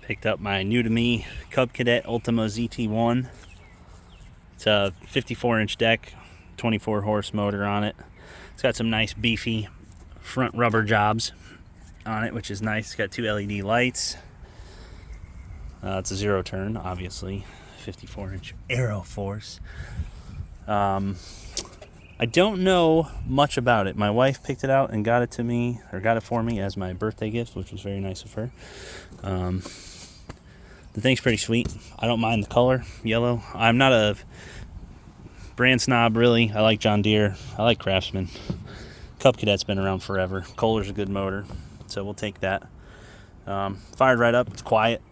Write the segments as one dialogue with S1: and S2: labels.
S1: Picked up my new to me Cub Cadet Ultima ZT1. It's a 54-inch deck, 24 horse motor on it. It's got some nice beefy front rubber jobs on it, which is nice. It's got 2 LED lights. It's a zero turn, obviously. 54-inch Aero Force. I don't know much about it. My wife picked it out and got it to me, or got it for me as my birthday gift, which was very nice of her. The thing's pretty sweet. I don't mind the color, yellow. I'm not a brand snob, really. I like John Deere. I like Craftsman. Cub Cadet's been around forever. Kohler's a good motor, so we'll take that. Fired right up. It's quiet.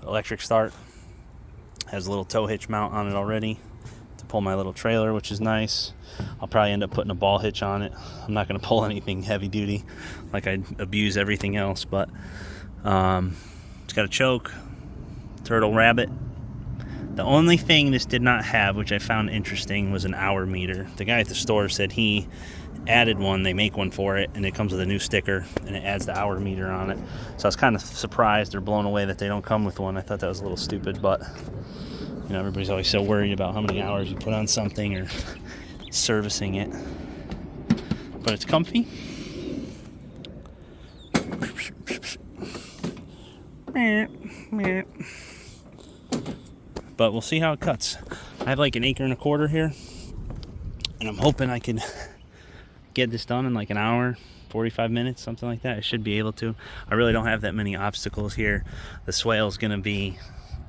S1: Electric start. Has a little tow hitch mount on it already to pull my little trailer, which is nice. I'll probably end up putting a ball hitch on it. I'm not going to pull anything heavy duty like I abuse everything else, but it's got a choke, turtle rabbit. The only thing this did not have, which I found interesting, was an hour meter. The guy at the store said he added one. They make one for it, and it comes with a new sticker, and it adds the hour meter on it. So I was kind of surprised or blown away that they don't come with one. I thought that was a little stupid, but you know, everybody's always so worried about how many hours you put on something or servicing it. But it's comfy. But we'll see how it cuts. I have like 1.25 acres here, and I'm hoping I can get this done in like an hour, 45 minutes, something like that. I should be able to. I really don't have that many obstacles here. The swale's gonna be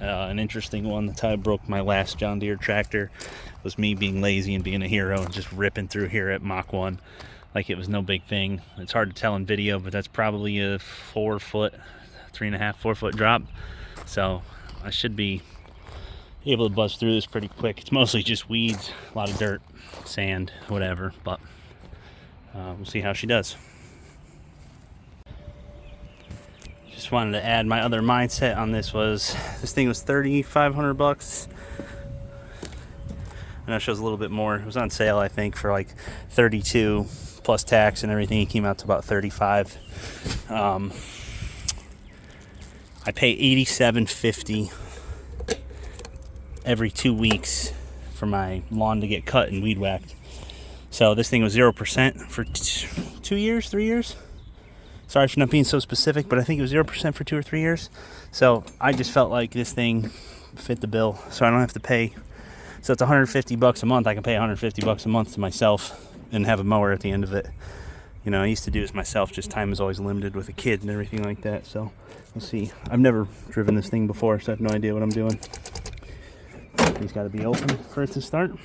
S1: an interesting one. That's how I broke my last John Deere tractor. It was me being lazy and being a hero and just ripping through here at Mach 1 like it was no big thing. It's hard to tell in video, but that's probably a 4 foot, 3.5, 4 foot drop. So I should be able to buzz through this pretty quick. It's mostly just weeds, a lot of dirt, sand, whatever, but we'll see how she does. Just wanted to add my other mindset on this was, this thing was $3,500. And that shows a little bit more. It was on sale, I think, for like $32 plus tax and everything. It came out to about $35. I pay $87.50 every 2 weeks for my lawn to get cut and weed whacked. So this thing was 0% for 2 years, 3 years. Sorry for not being so specific, but I think it was 0% for 2 or 3 years. So I just felt like this thing fit the bill, so I don't have to pay. So it's $150 a month. I can pay $150 a month to myself and have a mower at the end of it. You know, I used to do this myself, just time is always limited with a kid and everything like that. So we'll see. I've never driven this thing before, so I have no idea what I'm doing. It's got to be open for it to start. Yep.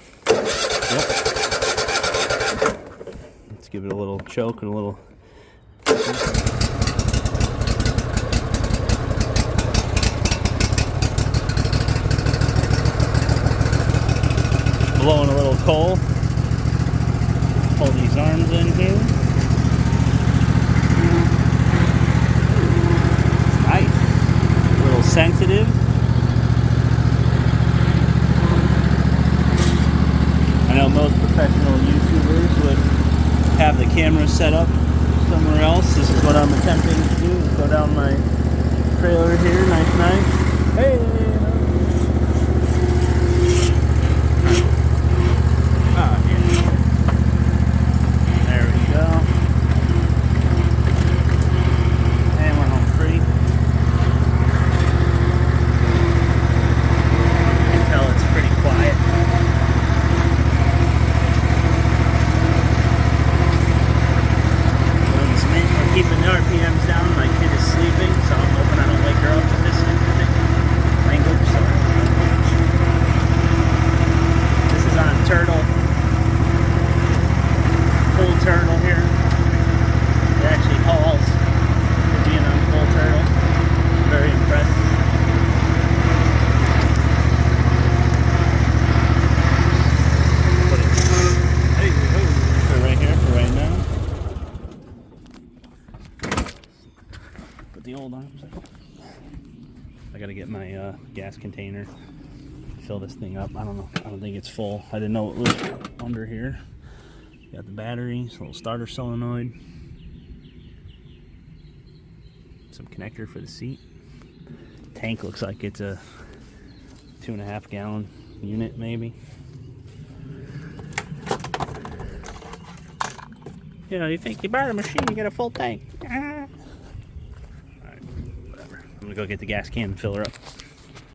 S1: Let's give it a little choke and a little. Blowing a little coal. Pull these arms in here. Nice. A little sensitive. I know most professional YouTubers would have the camera set up somewhere else. This is what I'm attempting to do, is go down my trailer here, nice. Hey! There we go. And we're home free. You can tell it's pretty quiet. Keeping the RPMs down. My kid is sleeping, so I'm hoping I don't wake her up with this language. So this is on turtle, full turtle here. It actually hauls for being on full turtle. Very impressed. Put it right here for right now. The old arms. I gotta get my gas container, fill this thing up. I don't know. I don't think it's full. I didn't know it was under here. Got the batteries, little starter solenoid, some connector for the seat, tank looks like it's a 2.5 gallon unit, maybe. You know, you think you buy a machine, you get a full tank. Alright, whatever. I'm gonna go get the gas can and fill her up.